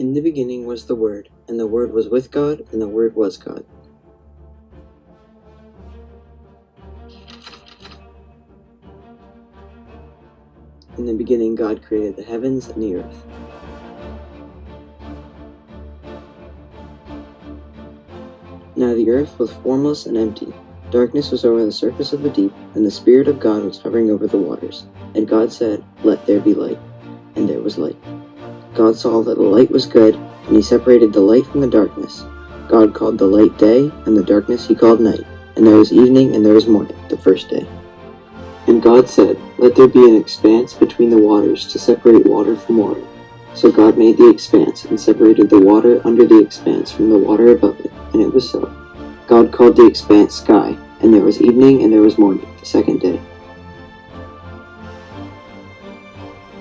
In the beginning was the Word, and the Word was with God, and the Word was God. In the beginning God created the heavens and the earth. Now the earth was formless and empty. Darkness was over the surface of the deep, and the Spirit of God was hovering over the waters. And God said, "Let there be light." And there was light. God saw that the light was good, and he separated the light from the darkness. God called the light day, and the darkness he called night. And there was evening and there was morning, the first day. And God said, "Let there be an expanse between the waters to separate water from water." So God made the expanse, and separated the water under the expanse from the water above it, and it was so. God called the expanse sky, and there was evening and there was morning, the second day.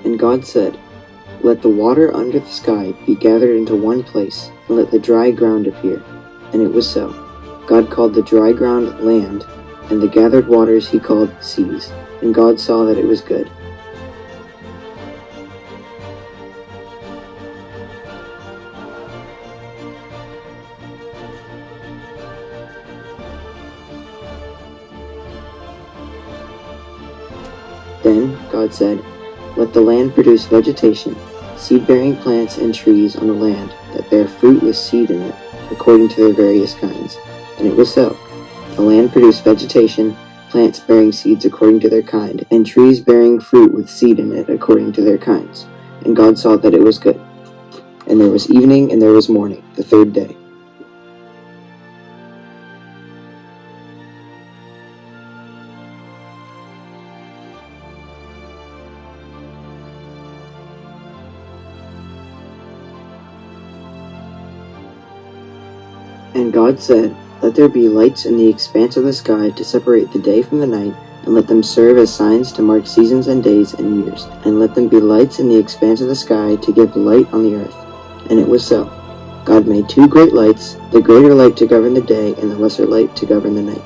And God said, "Let the water under the sky be gathered into one place, and let the dry ground appear." And it was so. God called the dry ground land, and the gathered waters he called seas. And God saw that it was good. Then God said, "Let the land produce vegetation, seed-bearing plants and trees on the land that bear fruit with seed in it, according to their various kinds." And it was so. The land produced vegetation, plants bearing seeds according to their kind, and trees bearing fruit with seed in it according to their kinds. And God saw that it was good. And there was evening and there was morning, the third day. And God said, "Let there be lights in the expanse of the sky to separate the day from the night, and let them serve as signs to mark seasons and days and years. And let them be lights in the expanse of the sky to give light on the earth." And it was so. God made two great lights, the greater light to govern the day, and the lesser light to govern the night.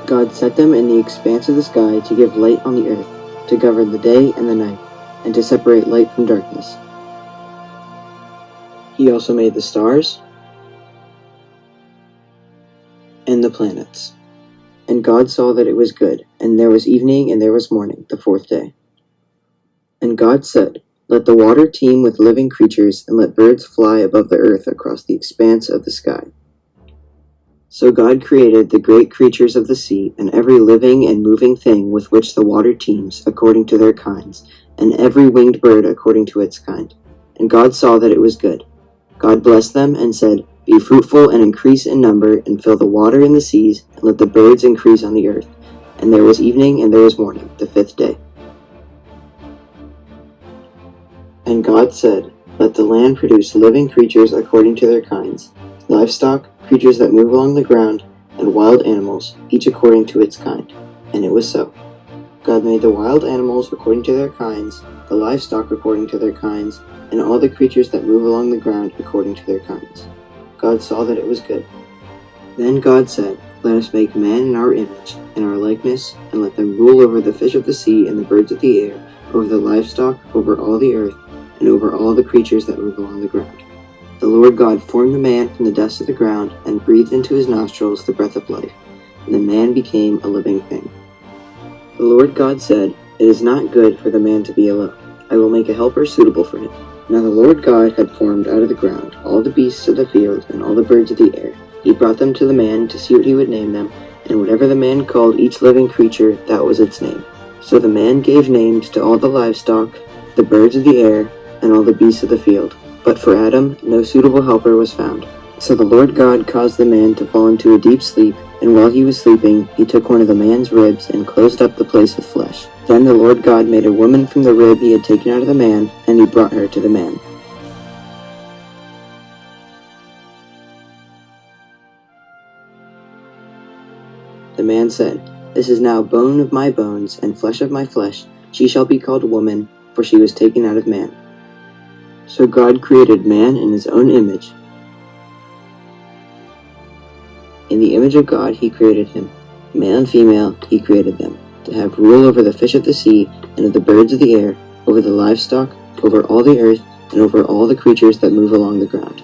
God set them in the expanse of the sky to give light on the earth, to govern the day and the night, and to separate light from darkness. He also made the stars and the planets. And God saw that it was good, and there was evening and there was morning, the fourth day. And God said, "Let the water teem with living creatures, and let birds fly above the earth across the expanse of the sky." So God created the great creatures of the sea, and every living and moving thing with which the water teems, according to their kinds, and every winged bird according to its kind. And God saw that it was good. God blessed them and said, "Be fruitful and increase in number, and fill the water in the seas, and let the birds increase on the earth." And there was evening and there was morning, the fifth day. And God said, "Let the land produce living creatures according to their kinds, livestock, creatures that move along the ground, and wild animals, each according to its kind." And it was so. God made the wild animals according to their kinds, the livestock according to their kinds, and all the creatures that move along the ground according to their kinds. God saw that it was good. Then God said, "Let us make man in our image, in our likeness, and let them rule over the fish of the sea and the birds of the air, over the livestock, over all the earth, and over all the creatures that move along the ground." The Lord God formed the man from the dust of the ground, and breathed into his nostrils the breath of life, and the man became a living thing. The Lord God said, "It is not good for the man to be alone. I will make a helper suitable for him." Now the Lord God had formed out of the ground all the beasts of the field and all the birds of the air. He brought them to the man to see what he would name them, and whatever the man called each living creature, that was its name. So the man gave names to all the livestock, the birds of the air, and all the beasts of the field. But for Adam no suitable helper was found. So the Lord God caused the man to fall into a deep sleep, and while he was sleeping, he took one of the man's ribs and closed up the place with flesh. Then the Lord God made a woman from the rib he had taken out of the man, and he brought her to the man. The man said, "This is now bone of my bones and flesh of my flesh. She shall be called woman, for she was taken out of man." So God created man in his own image. In the image of God he created him. Male and female he created them, to have rule over the fish of the sea, and of the birds of the air, over the livestock, over all the earth and over all the creatures that move along the ground.